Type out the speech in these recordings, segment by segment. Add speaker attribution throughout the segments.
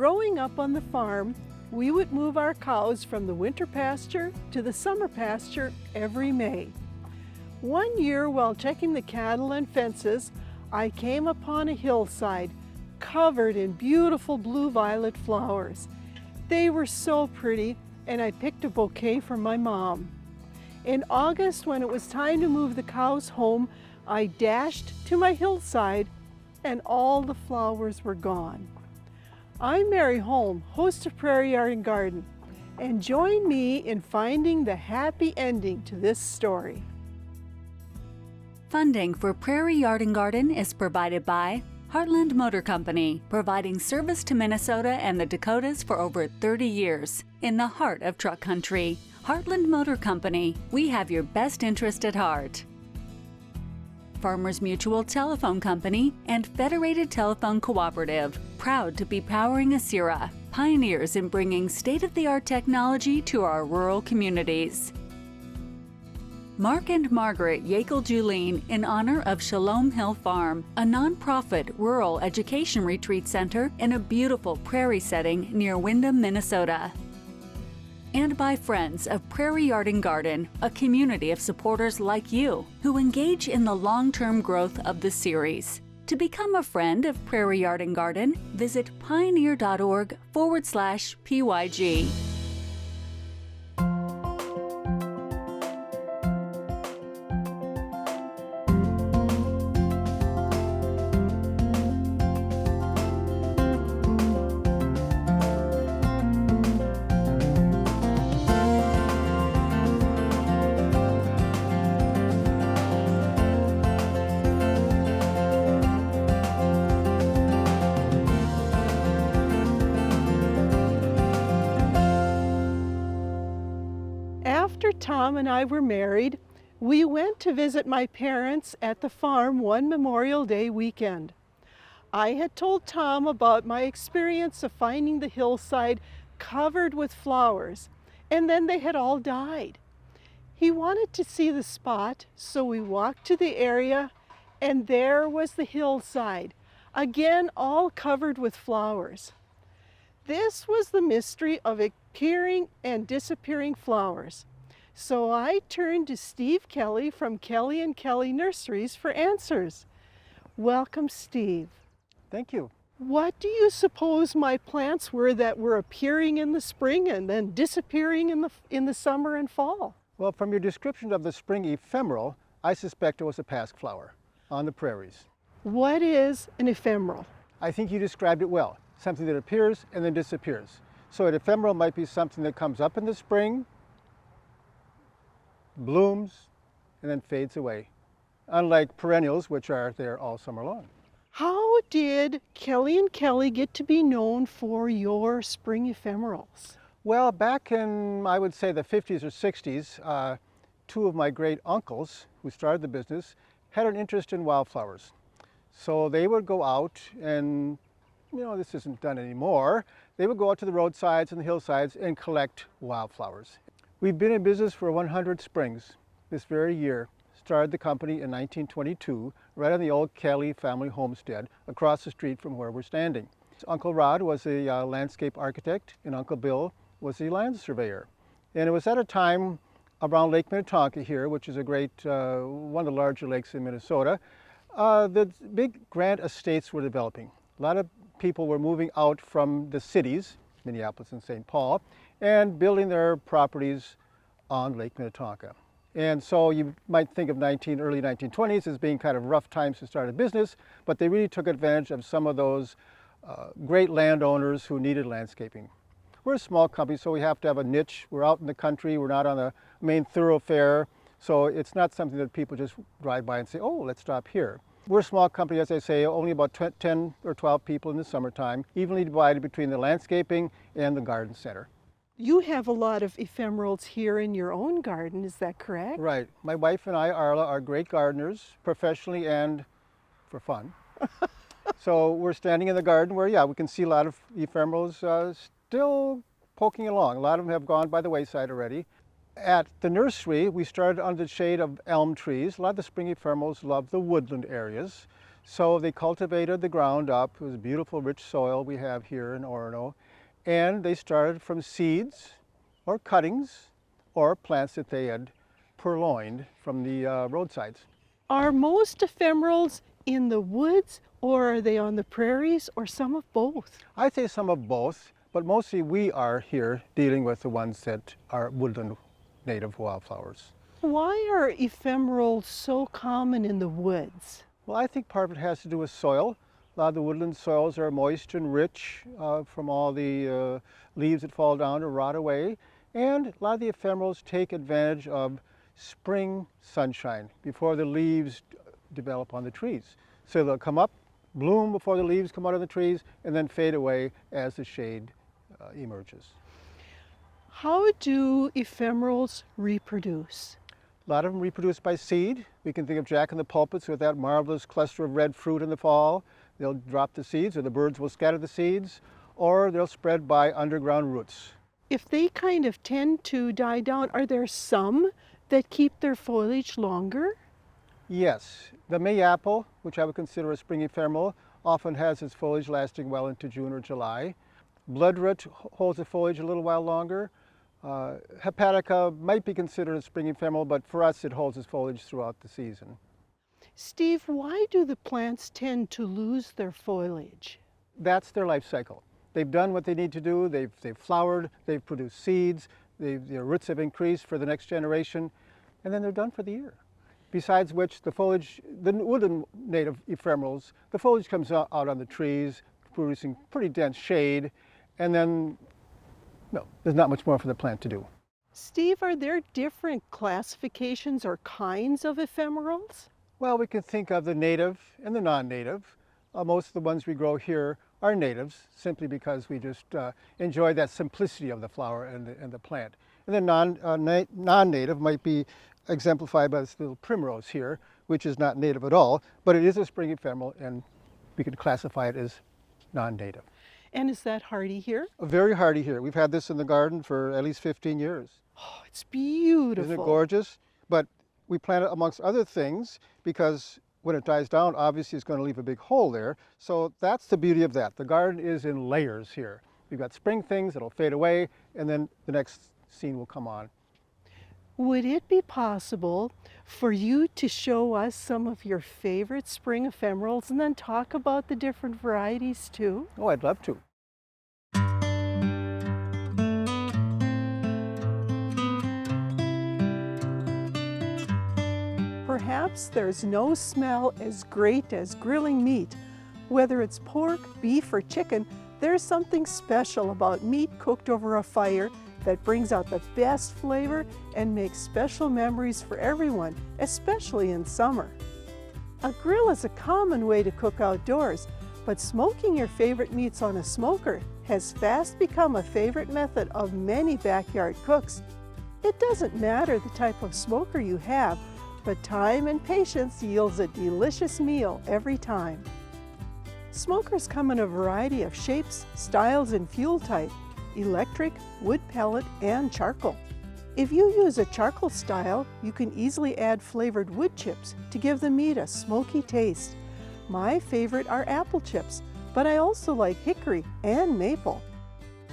Speaker 1: Growing up on the farm, we would move our cows from the winter pasture to the summer pasture every May. One year, while checking the cattle and fences, I came upon a hillside covered in beautiful blue-violet flowers. They were so pretty, and I picked a bouquet for my mom. In August, when it was time to move the cows home, I dashed to my hillside, and all the flowers were gone. I'm Mary Holm, host of Prairie Yard and Garden, and join me in finding the happy ending to this story.
Speaker 2: Funding for Prairie Yard and Garden is provided by Heartland Motor Company, providing service to Minnesota and the Dakotas for over 30 years in the heart of truck country. Heartland Motor Company, we have your best interest at heart. Farmers Mutual Telephone Company and Federated Telephone Cooperative, proud to be powering Asira, pioneers in bringing state-of-the-art technology to our rural communities. Mark and Margaret Yakel-Julien in honor of Shalom Hill Farm, a nonprofit rural education retreat center in a beautiful prairie setting near Windham, Minnesota. And by friends of Prairie Yard and Garden, a community of supporters like you who engage in the long-term growth of the series. To become a friend of Prairie Yard and Garden, visit pioneer.org/PYG.
Speaker 1: After Tom and I were married, we went to visit my parents at the farm one Memorial Day weekend. I had told Tom about my experience of finding the hillside covered with flowers, and then they had all died. He wanted to see the spot, so we walked to the area, and there was the hillside, again all covered with flowers. This was the mystery of appearing and disappearing flowers. So I turned to Steve Kelly from Kelly and Kelly Nurseries for answers. Welcome, Steve.
Speaker 3: Thank you.
Speaker 1: What do you suppose my plants were that were appearing in the spring and then disappearing in the summer and fall?
Speaker 3: Well, from your description of the spring ephemeral, I suspect it was a pasque flower on the prairies.
Speaker 1: What is an ephemeral?
Speaker 3: I think you described it well. Something that appears and then disappears. So an ephemeral might be something that comes up in the spring, blooms, and then fades away, unlike perennials, which are there all summer long.
Speaker 1: How did Kelly and Kelly get to be known for your spring ephemerals?
Speaker 3: Well, back in, I would say, the 50s or 60s, two of my great uncles who started the business had an interest in wildflowers. So they would go out and, this isn't done anymore, they would go out to the roadsides and the hillsides and collect wildflowers. We've been in business for 100 springs this very year. Started the company in 1922, right on the old Kelly family homestead, across the street from where we're standing. Uncle Rod was a landscape architect, and Uncle Bill was a land surveyor. And it was at a time around Lake Minnetonka here, which is a great, one of the larger lakes in Minnesota. The big grand estates were developing. A lot of people were moving out from the cities, Minneapolis and St. Paul, and building their properties on Lake Minnetonka. And so you might think of early 1920s as being kind of rough times to start a business, but they really took advantage of some of those great landowners who needed landscaping. We're a small company, so we have to have a niche. We're out in the country, we're not on the main thoroughfare, so it's not something that people just drive by and say, oh, let's stop here. We're a small company, as I say, only about 10 or 12 people in the summertime, evenly divided between the landscaping and the garden center.
Speaker 1: You have a lot of ephemerals here in your own garden, is that correct?
Speaker 3: Right. My wife and I, Arla, are great gardeners, professionally and for fun. So we're standing in the garden where, we can see a lot of ephemerals still poking along. A lot of them have gone by the wayside already. At the nursery, we started under the shade of elm trees. A lot of the spring ephemerals love the woodland areas. So they cultivated the ground up. It was beautiful, rich soil we have here in Orono. And they started from seeds or cuttings or plants that they had purloined from the roadsides.
Speaker 1: Are most ephemerals in the woods, or are they on the prairies, or some of both?
Speaker 3: I'd say some of both, but mostly we are here dealing with the ones that are woodland native wildflowers.
Speaker 1: Why are ephemerals so common in the woods?
Speaker 3: Well, I think part of it has to do with soil. A lot of the woodland soils are moist and rich from all the leaves that fall down or rot away. And a lot of the ephemerals take advantage of spring sunshine before the leaves develop on the trees. So they'll come up, bloom before the leaves come out of the trees, and then fade away as the shade emerges.
Speaker 1: How do ephemerals reproduce?
Speaker 3: A lot of them reproduce by seed. We can think of Jack in the Pulpits with that marvelous cluster of red fruit in the fall. They'll drop the seeds, or the birds will scatter the seeds, or they'll spread by underground roots.
Speaker 1: If they kind of tend to die down, are there some that keep their foliage longer?
Speaker 3: Yes, the mayapple, which I would consider a spring ephemeral, often has its foliage lasting well into June or July. Bloodroot holds the foliage a little while longer. Hepatica might be considered a spring ephemeral, but for us it holds its foliage throughout the season.
Speaker 1: Steve, why do the plants tend to lose their foliage?
Speaker 3: That's their life cycle. They've done what they need to do. They've flowered, they've produced seeds, their roots have increased for the next generation, and then they're done for the year. Besides which, the foliage, the woodland native ephemerals, the foliage comes out on the trees, producing pretty dense shade, and then, no, there's not much more for the plant to do.
Speaker 1: Steve, are there different classifications or kinds of ephemerals?
Speaker 3: Well, we can think of the native and the non-native. Most of the ones we grow here are natives, simply because we just enjoy that simplicity of the flower and the plant. And the non-native might be exemplified by this little primrose here, which is not native at all, but it is a spring ephemeral, and we could classify it as non-native.
Speaker 1: And is that hardy here?
Speaker 3: Very hardy here. We've had this in the garden for at least 15 years.
Speaker 1: Oh, it's beautiful.
Speaker 3: Isn't it gorgeous? But we plant it amongst other things because when it dies down, obviously it's going to leave a big hole there. So that's the beauty of that. The garden is in layers here. We've got spring things that'll fade away, and then the next scene will come on.
Speaker 1: Would it be possible for you to show us some of your favorite spring ephemerals and then talk about the different varieties too?
Speaker 3: Oh, I'd love to.
Speaker 1: Perhaps there's no smell as great as grilling meat. Whether it's pork, beef, or chicken, there's something special about meat cooked over a fire that brings out the best flavor and makes special memories for everyone, especially in summer. A grill is a common way to cook outdoors, but smoking your favorite meats on a smoker has fast become a favorite method of many backyard cooks. It doesn't matter the type of smoker you have, but time and patience yields a delicious meal every time. Smokers come in a variety of shapes, styles, and fuel type: electric, wood pellet, and charcoal. If you use a charcoal style, you can easily add flavored wood chips to give the meat a smoky taste. My favorite are apple chips, but I also like hickory and maple.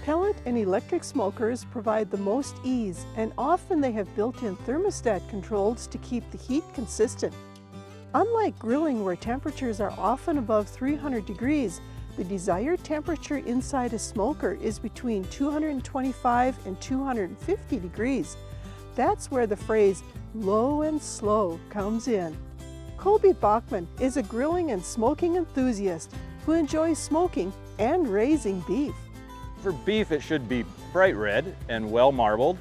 Speaker 1: Pellet and electric smokers provide the most ease, and often they have built-in thermostat controls to keep the heat consistent. Unlike grilling, where temperatures are often above 300 degrees, the desired temperature inside a smoker is between 225 and 250 degrees. That's where the phrase low and slow comes in. Colby Bachman is a grilling and smoking enthusiast who enjoys smoking and raising beef.
Speaker 4: For beef, it should be bright red and well marbled.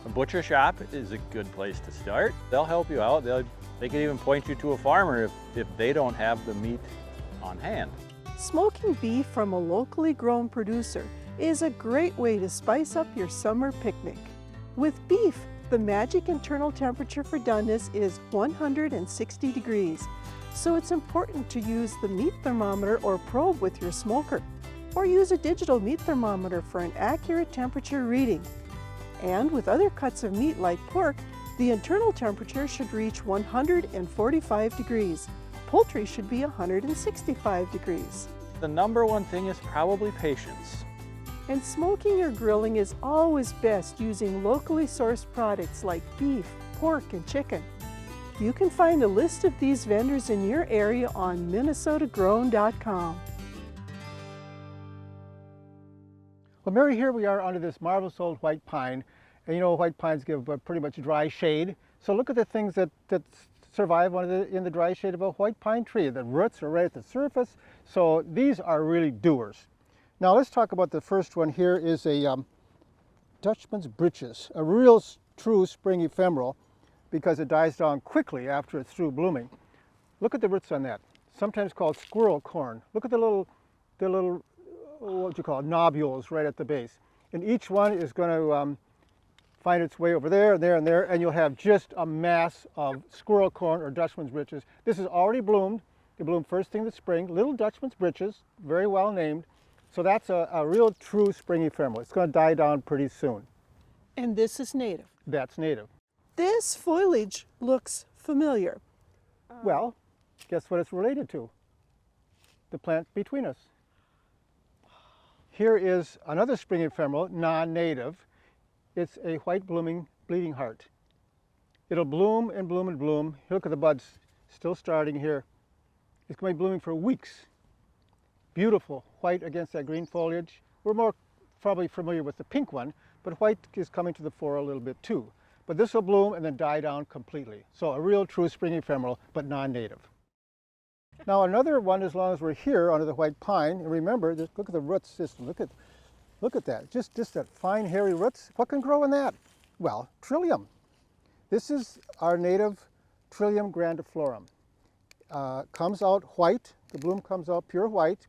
Speaker 4: A butcher shop is a good place to start. They'll help you out. They can even point you to a farmer if they don't have the meat on hand.
Speaker 1: Smoking beef from a locally grown producer is a great way to spice up your summer picnic. With beef, the magic internal temperature for doneness is 160 degrees, so it's important to use the meat thermometer or probe with your smoker, or use a digital meat thermometer for an accurate temperature reading. And with other cuts of meat like pork, the internal temperature should reach 145 degrees. poultry should be 165 degrees.
Speaker 4: The number one thing is probably patience.
Speaker 1: And smoking or grilling is always best using locally sourced products like beef, pork, and chicken. You can find a list of these vendors in your area on minnesotagrown.com.
Speaker 3: Well, Mary, here we are under this marvelous old white pine. And you know, white pines give pretty much dry shade. So look at the things that survive in the dry shade of a white pine tree. The roots are right at the surface. So these are really doers. Now let's talk about the first one. Here is a Dutchman's Breeches, a real true spring ephemeral because it dies down quickly after it's through blooming. Look at the roots on that, sometimes called squirrel corn. Look at the little what you call it, nobules right at the base. And each one is going to find its way over there, there, and there, and you'll have just a mass of squirrel corn or Dutchman's Breeches. This is already bloomed. They bloom first thing this spring. Little Dutchman's Breeches, very well named. So that's a real true spring ephemeral. It's going to die down pretty soon.
Speaker 1: And this is native.
Speaker 3: That's native.
Speaker 1: This foliage looks familiar.
Speaker 3: Well, guess what it's related to? The plant between us. Here is another spring ephemeral, non-native. It's a white blooming bleeding heart. It'll bloom and bloom and bloom. Look at the buds still starting here. It's going to be blooming for weeks. Beautiful white against that green foliage. We're more probably familiar with the pink one, but white is coming to the fore a little bit too. But this will bloom and then die down completely. So a real true spring ephemeral, but non-native. Now another one, as long as we're here under the white pine, and remember, just look at the root system. Look at that, just that fine hairy roots. What can grow in that? Well, Trillium. This is our native Trillium grandiflorum. Comes out white, the bloom comes out pure white,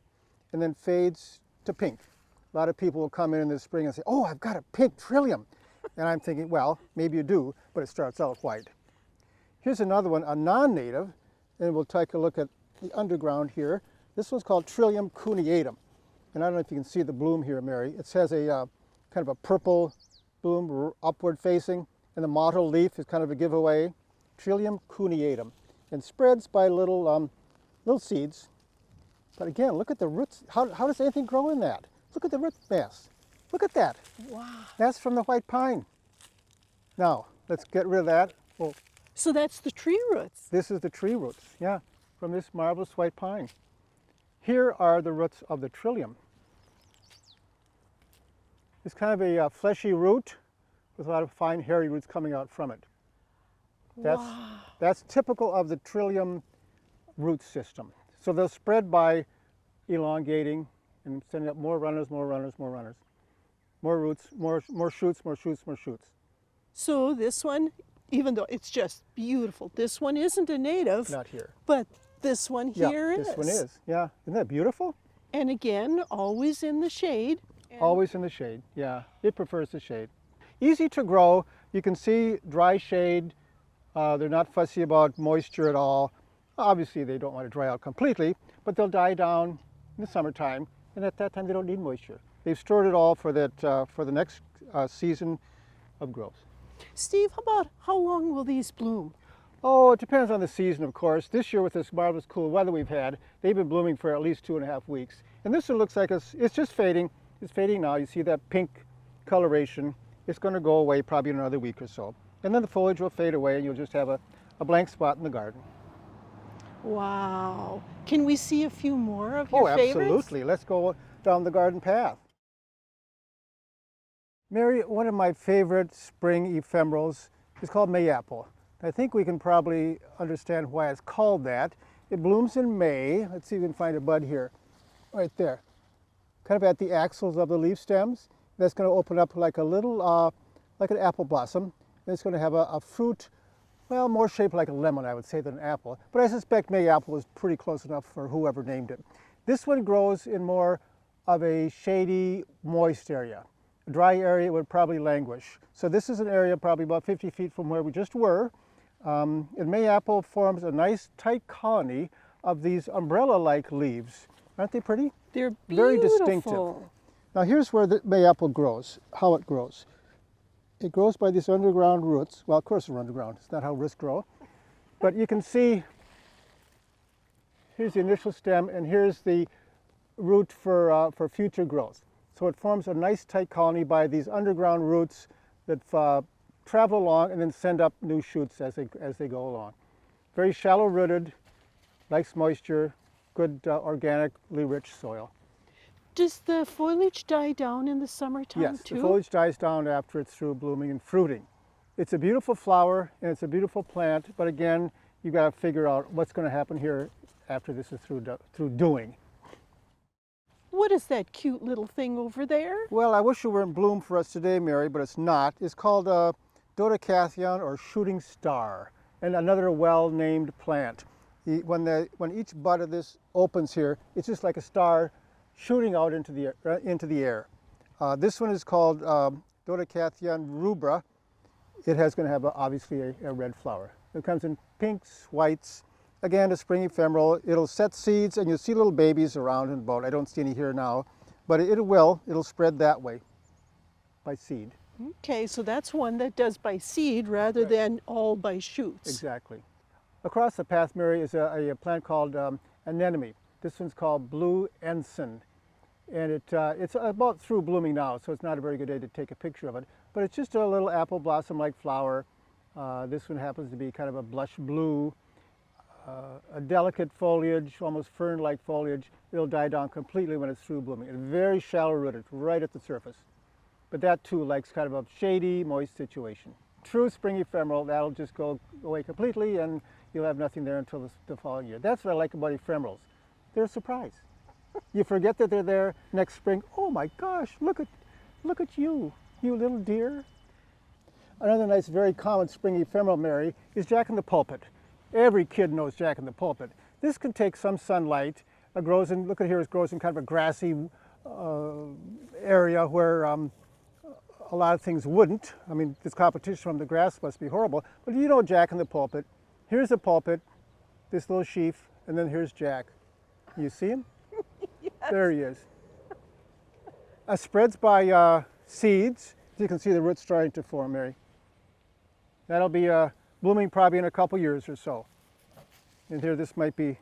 Speaker 3: and then fades to pink. A lot of people will come in the spring and say, oh, I've got a pink Trillium. And I'm thinking, well, maybe you do, but it starts out white. Here's another one, a non-native, and we'll take a look at the underground here. This one's called Trillium cuneatum. And I don't know if you can see the bloom here, Mary. It has a kind of a purple bloom, upward facing, and the mottled leaf is kind of a giveaway. Trillium cuneatum, and spreads by little seeds. But again, look at the roots. How does anything grow in that? Look at the root mass. Look at that.
Speaker 1: Wow.
Speaker 3: That's from the white pine. Now, let's get rid of that. Well,
Speaker 1: So that's the tree roots.
Speaker 3: this is the tree roots, yeah, from this marvelous white pine. Here are the roots of the Trillium. It's kind of a fleshy root with a lot of fine hairy roots coming out from it. That's typical of the Trillium root system. So they'll spread by elongating and sending up more runners, more runners, more runners. More roots, more shoots, more shoots, more shoots.
Speaker 1: So this one, even though it's just beautiful, this one isn't a native,
Speaker 3: Not here.
Speaker 1: but this one here is.
Speaker 3: This one is, yeah. Isn't that beautiful?
Speaker 1: And again, always in the shade.
Speaker 3: Always in the shade, yeah. It prefers the shade. Easy to grow. You can see dry shade. They're not fussy about moisture at all. Obviously, they don't want to dry out completely, but they'll die down in the summertime, and at that time they don't need moisture. They've stored it all for that for the next season of growth.
Speaker 1: Steve, how long will these bloom?
Speaker 3: Oh, it depends on the season, of course. This year, with this marvelous cool weather we've had, they've been blooming for at least 2.5 weeks. And this one looks like it's just fading. It's fading now. You see that pink coloration. It's going to go away probably in another week or so. And then the foliage will fade away and you'll just have a blank spot in the garden.
Speaker 1: Wow. Can we see a few more of your favorites?
Speaker 3: Absolutely. Let's go down the garden path. Mary, one of my favorite spring ephemerals is called Mayapple. I think we can probably understand why it's called that. It blooms in May. Let's see if we can find a bud here. Right there. Kind of at the axils of the leaf stems. That's going to open up like a little, like an apple blossom. And it's going to have a fruit, well, more shaped like a lemon, I would say, than an apple. But I suspect Mayapple is pretty close enough for whoever named it. This one grows in more of a shady, moist area. A dry area would probably languish. So this is an area probably about 50 feet from where we just were. And Mayapple forms a nice tight colony of these umbrella-like leaves. Aren't they pretty?
Speaker 1: They're beautiful.
Speaker 3: Very distinctive. Now here's where the Mayapple grows, how it grows. It grows by these underground roots. Well, of course they're underground. It's not how roots grow. But you can see Here's the initial stem, and here's the root for future growth. So it forms a nice tight colony by these underground roots that travel along and then send up new shoots as they go along. Very shallow rooted, likes moisture, good organically rich soil.
Speaker 1: Does the foliage die down in the summertime
Speaker 3: Yes,
Speaker 1: too?
Speaker 3: the foliage dies down after it's through blooming and fruiting. It's a beautiful flower and it's a beautiful plant, but again, you've got to figure out what's going to happen here after this is through doing.
Speaker 1: What is that cute little thing over there?
Speaker 3: Well, I wish it were in bloom for us today, Mary, but it's not. It's called Dodecatheon or shooting star, and another well-named plant. When each bud of this opens here, it's just like a star shooting out into the air. This one is called Dodecatheon rubra. It has going to have obviously a red flower. It comes in pinks, whites. Again, a spring ephemeral. It'll set seeds, and you'll see little babies around and about. I don't see any here now, but it'll spread that way by seed.
Speaker 1: Okay, so that's one that does by seed rather than all by shoots.
Speaker 3: Exactly. Across the path, Mary, is a plant called anemone. This one's called blue ensign, and it's about through blooming now, so it's not a very good day to take a picture of it. But it's just a little apple blossom-like flower. This one happens to be kind of a blush blue, a delicate foliage, almost fern-like foliage. It'll die down completely when it's through blooming. It's very shallow rooted, right at the surface. But that too likes kind of a shady, moist situation. True spring ephemeral, that'll just go away completely and you'll have nothing there until the following year. That's what I like about ephemerals. They're a surprise. You forget that they're there next spring. Oh my gosh, look at you, you little dear. Another nice, very common spring ephemeral, Mary, is jack-in-the-pulpit. Every kid knows jack-in-the-pulpit. This can take some sunlight. It grows in, look at here, it grows in kind of a grassy area where a lot of things wouldn't. I mean, this competition from the grass must be horrible. But you know jack-in-the-pulpit. Here's the pulpit, this little sheaf, and then here's Jack. You see him?
Speaker 1: Yes.
Speaker 3: There he is. Spreads by seeds. You can see the roots starting to form, Mary. That'll be blooming probably in a couple years or so. And here, this might be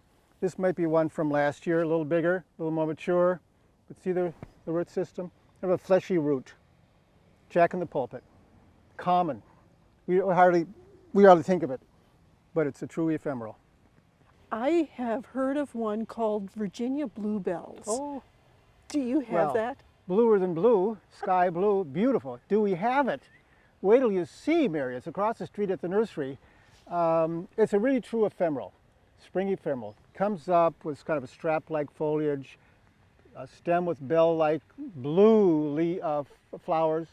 Speaker 3: one from last year, a little bigger, a little more mature. But see the root system? They have a fleshy root. Jack-in-the-pulpit. Common. We hardly think of it, but it's a true ephemeral.
Speaker 1: I have heard of one called Virginia bluebells.
Speaker 3: Oh,
Speaker 1: do you have
Speaker 3: well,
Speaker 1: that?
Speaker 3: Bluer than blue, sky blue, beautiful. Do we have it? Wait till you see, Mary. It's across the street at the nursery. It's a really true ephemeral, spring ephemeral. Comes up with kind of a strap-like foliage, a stem with bell-like blue flowers.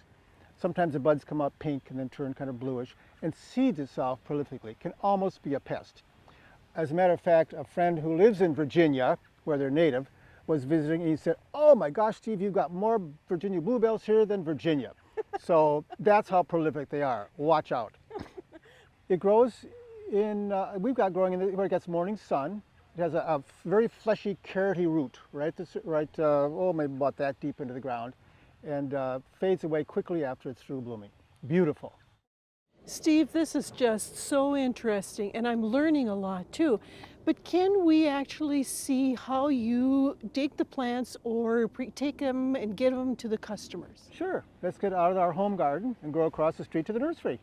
Speaker 3: Sometimes the buds come up pink and then turn kind of bluish, and seeds itself prolifically. Can almost be a pest. As a matter of fact, a friend who lives in Virginia, where they're native, was visiting and he said, "Oh my gosh, Steve, you've got more Virginia bluebells here than Virginia." So that's how prolific they are. Watch out. It grows in, we've got growing in where it gets morning sun. It has a very fleshy, carroty root, maybe about that deep into the ground, and fades away quickly after it's through blooming. Beautiful.
Speaker 1: Steve, this is just so interesting, and I'm learning a lot too. But can we actually see how you take the plants or take them and get them to the customers?
Speaker 3: Sure. Let's get out of our home garden and go across the street to the nursery.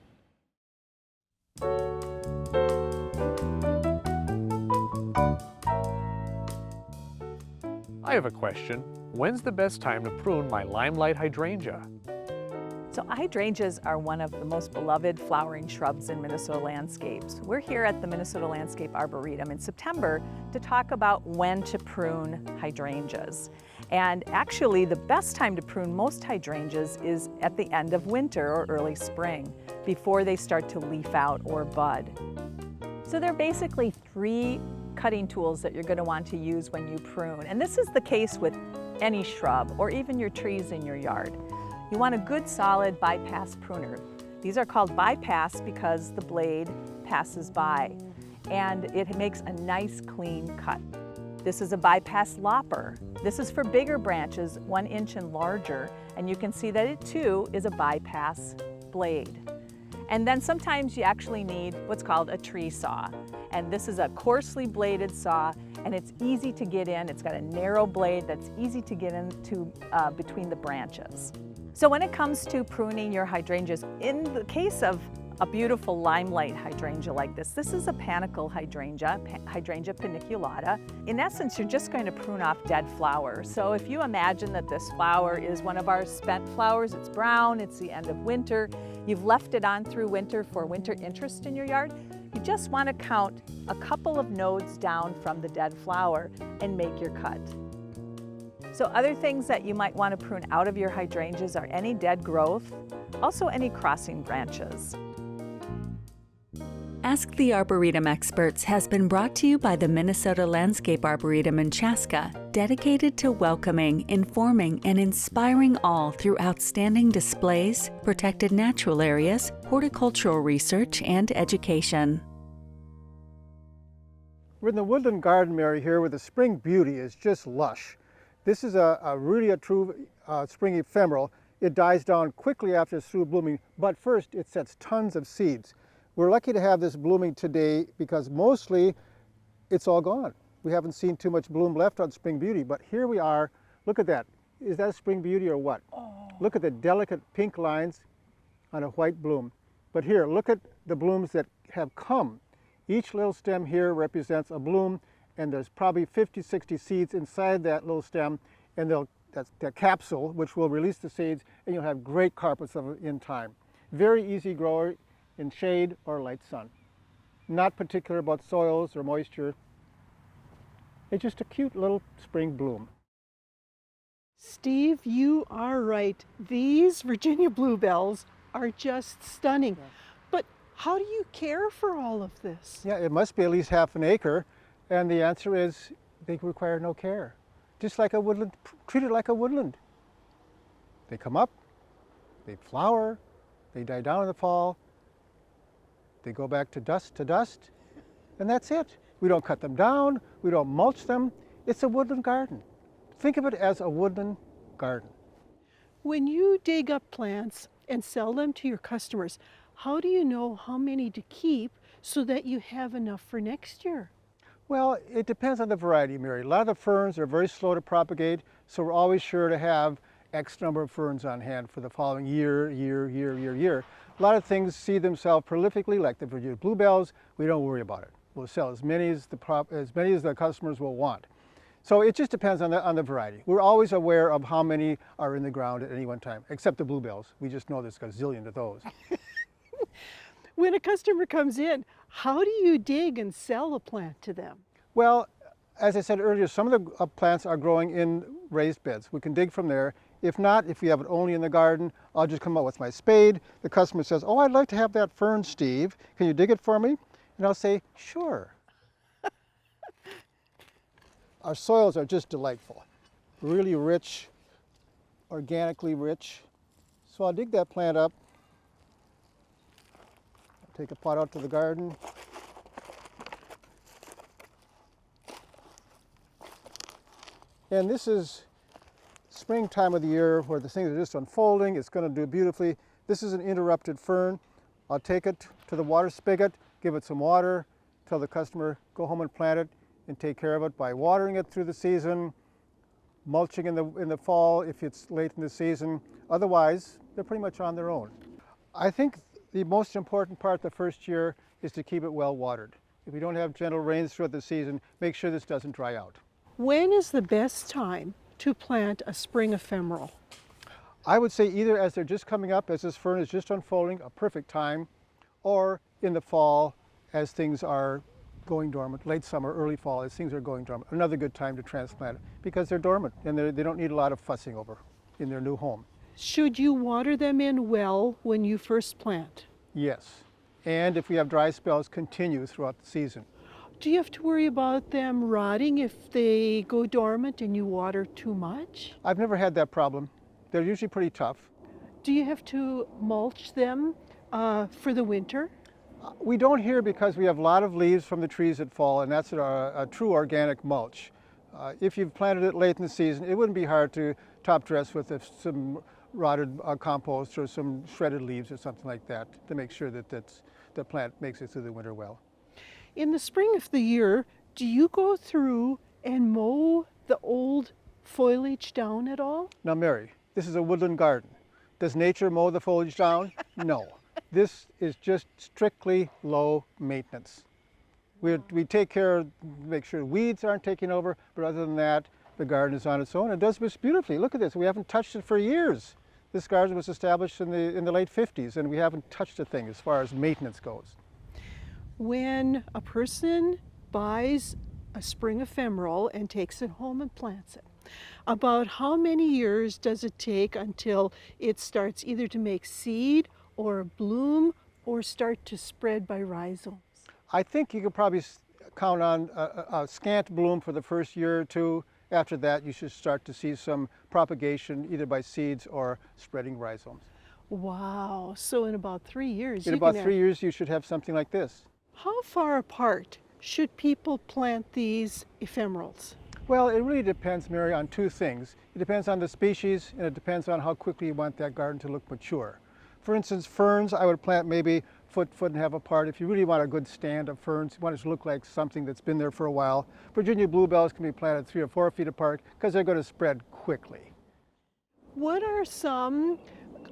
Speaker 5: I have a question. When's the best time to prune my limelight hydrangea?
Speaker 6: So hydrangeas are one of the most beloved flowering shrubs in Minnesota landscapes. We're here at the Minnesota Landscape Arboretum in September to talk about when to prune hydrangeas. And actually the best time to prune most hydrangeas is at the end of winter or early spring, before they start to leaf out or bud. So there are basically 3 cutting tools that you're going to want to use when you prune. And this is the case with any shrub or even your trees in your yard. You want a good solid bypass pruner. These are called bypass because the blade passes by and it makes a nice clean cut. This is a bypass lopper. This is for bigger branches, 1 inch and larger, and you can see that it too is a bypass blade. And then sometimes you actually need what's called a tree saw. And this is a coarsely bladed saw, and it's easy to get in. It's got a narrow blade that's easy to get into between the branches. So when it comes to pruning your hydrangeas, in the case of a beautiful limelight hydrangea like this is a panicle hydrangea, Hydrangea paniculata. In essence, you're just going to prune off dead flowers. So if you imagine that this flower is one of our spent flowers, it's brown, it's the end of winter, you've left it on through winter for winter interest in your yard, you just want to count a couple of nodes down from the dead flower and make your cut. So other things that you might want to prune out of your hydrangeas are any dead growth, also any crossing branches.
Speaker 2: Ask the Arboretum Experts has been brought to you by the Minnesota Landscape Arboretum in Chaska, dedicated to welcoming, informing, and inspiring all through outstanding displays, protected natural areas, horticultural research, and education.
Speaker 3: We're in the woodland garden, Mary, here where the spring beauty is just lush. This is really a true spring ephemeral. It dies down quickly after it's through blooming, but first it sets tons of seeds. We're lucky to have this blooming today because mostly it's all gone. We haven't seen too much bloom left on spring beauty, but here we are. Look at that. Is that spring beauty or what? Oh. Look at the delicate pink lines on a white bloom. But here, look at the blooms that have come. Each little stem here represents a bloom, and there's probably 50, 60 seeds inside that little stem, and that's the capsule, which will release the seeds, and you'll have great carpets of it in time. Very easy grower in shade or light sun. Not particular about soils or moisture. It's just a cute little spring bloom.
Speaker 1: Steve, you are right. These Virginia bluebells are just stunning. Yeah. But how do you care for all of this?
Speaker 3: Yeah, it must be at least half an acre, and the answer is they require no care. Just like a woodland, treat it like a woodland. They come up, they flower, they die down in the fall, they go back to dust, and that's it. We don't cut them down, we don't mulch them. It's a woodland garden. Think of it as a woodland garden.
Speaker 1: When you dig up plants and sell them to your customers, how do you know how many to keep so that you have enough for next year?
Speaker 3: Well, it depends on the variety, Mary. A lot of the ferns are very slow to propagate, so we're always sure to have X number of ferns on hand for the following year. A lot of things seed themselves prolifically, like the Virginia bluebells. We don't worry about it. We'll sell as many as the customers will want. So it just depends on the variety. We're always aware of how many are in the ground at any one time, except the bluebells. We just know there's a gazillion of those.
Speaker 1: When a customer comes in, how do you dig and sell a plant to them?
Speaker 3: Well, as I said earlier, some of the plants are growing in raised beds. We can dig from there. If not, if we have it only in the garden, I'll just come out with my spade. The customer says, "Oh, I'd like to have that fern, Steve. Can you dig it for me?" And I'll say, "Sure." Our soils are just delightful. Really rich, organically rich. So I'll dig that plant up. I'll take a pot out to the garden. And this is springtime of the year where the things are just unfolding. It's going to do beautifully. This is an interrupted fern. I'll take it to the water spigot, give it some water, tell the customer, go home and plant it and take care of it by watering it through the season, mulching in the fall if it's late in the season. Otherwise, they're pretty much on their own. I think the most important part the first year is to keep it well watered. If we don't have gentle rains throughout the season, make sure this doesn't dry out.
Speaker 1: When is the best time to plant a spring ephemeral?
Speaker 3: I would say either as they're just coming up, as this fern is just unfolding, a perfect time, or in the fall as things are going dormant, late summer, early fall, as things are going dormant. Another good time to transplant it because they're dormant and they don't need a lot of fussing over in their new home.
Speaker 1: Should you water them in well when you first plant?
Speaker 3: Yes, and if we have dry spells, continue throughout the season.
Speaker 1: Do you have to worry about them rotting if they go dormant and you water too much?
Speaker 3: I've never had that problem. They're usually pretty tough.
Speaker 1: Do you have to mulch them for the winter?
Speaker 3: We don't here because we have a lot of leaves from the trees that fall, and that's a true organic mulch. If you've planted it late in the season, it wouldn't be hard to top dress with some rotted compost or some shredded leaves or something like that to make sure that the plant makes it through the winter well.
Speaker 1: In the spring of the year, do you go through and mow the old foliage down at all?
Speaker 3: Now Mary, this is a woodland garden. Does nature mow the foliage down? No. This is just strictly low maintenance. We take care, make sure weeds aren't taking over, but other than that, the garden is on its own and does this beautifully. Look at this, we haven't touched it for years. This garden was established in the late 50s and we haven't touched a thing as far as maintenance goes.
Speaker 1: When a person buys a spring ephemeral and takes it home and plants it, about how many years does it take until it starts either to make seed or bloom or start to spread by rhizomes?
Speaker 3: I think you could probably count on a scant bloom for the first year or two. After that, you should start to see some propagation either by seeds or spreading rhizomes.
Speaker 1: Wow, so in about 3 years.
Speaker 3: In about 3 years, you should have something like this.
Speaker 1: How far apart should people plant these ephemerals?
Speaker 3: Well, it really depends, Mary, on two things. It depends on the species and it depends on how quickly you want that garden to look mature. For instance, ferns, I would plant maybe foot and a half apart. If you really want a good stand of ferns, you want it to look like something that's been there for a while. Virginia bluebells can be planted 3 or 4 feet apart because they're going to spread quickly.
Speaker 1: What are some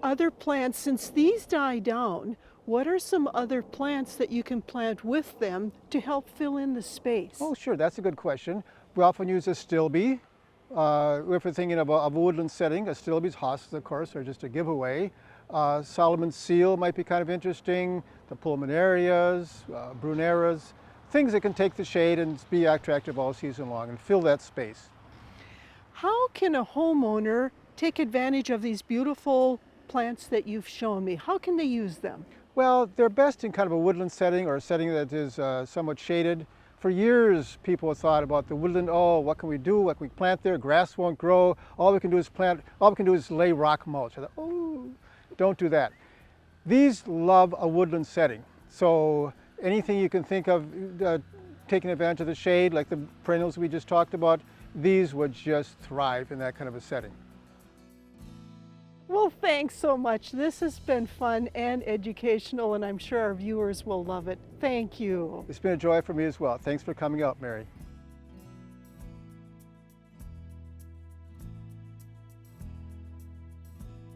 Speaker 1: other plants, since these die down, what are some other plants that you can plant with them to help fill in the space?
Speaker 3: Oh, sure, that's a good question. We often use astilbe. If we're thinking of a woodland setting, astilbes, hostas, of course, are just a giveaway. Solomon's seal might be kind of interesting, the pulmonarias, bruneras, things that can take the shade and be attractive all season long and fill that space.
Speaker 1: How can a homeowner take advantage of these beautiful plants that you've shown me? How can they use them?
Speaker 3: Well, they're best in kind of a woodland setting or a setting that is somewhat shaded. For years, people have thought about the woodland, oh, what can we do? What can we plant there? Grass won't grow. All we can do is lay rock mulch. I thought, oh, don't do that. These love a woodland setting. So anything you can think of taking advantage of the shade, like the perennials we just talked about, these would just thrive in that kind of a setting.
Speaker 1: Well, thanks so much. This has been fun and educational, and I'm sure our viewers will love it. Thank you.
Speaker 3: It's been a joy for me as well. Thanks for coming out, Mary.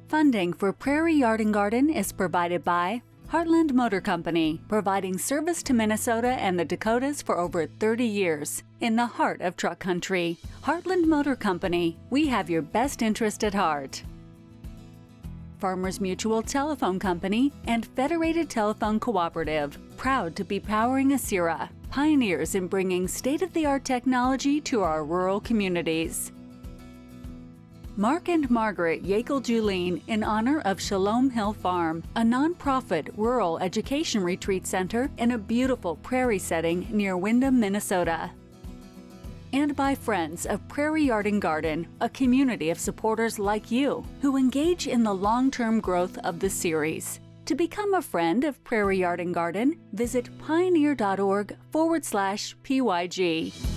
Speaker 2: Funding for Prairie Yard and Garden is provided by Heartland Motor Company, providing service to Minnesota and the Dakotas for over 30 years. In the heart of truck country, Heartland Motor Company, we have your best interest at heart. Farmers Mutual Telephone Company and Federated Telephone Cooperative, proud to be powering Asira, pioneers in bringing state-of-the-art technology to our rural communities. Mark and Margaret Yakel-Julien in honor of Shalom Hill Farm, a nonprofit rural education retreat center in a beautiful prairie setting near Windham, Minnesota. And by friends of Prairie Yard and Garden, a community of supporters like you who engage in the long-term growth of the series. To become a friend of Prairie Yard and Garden, visit pioneer.org/PYG.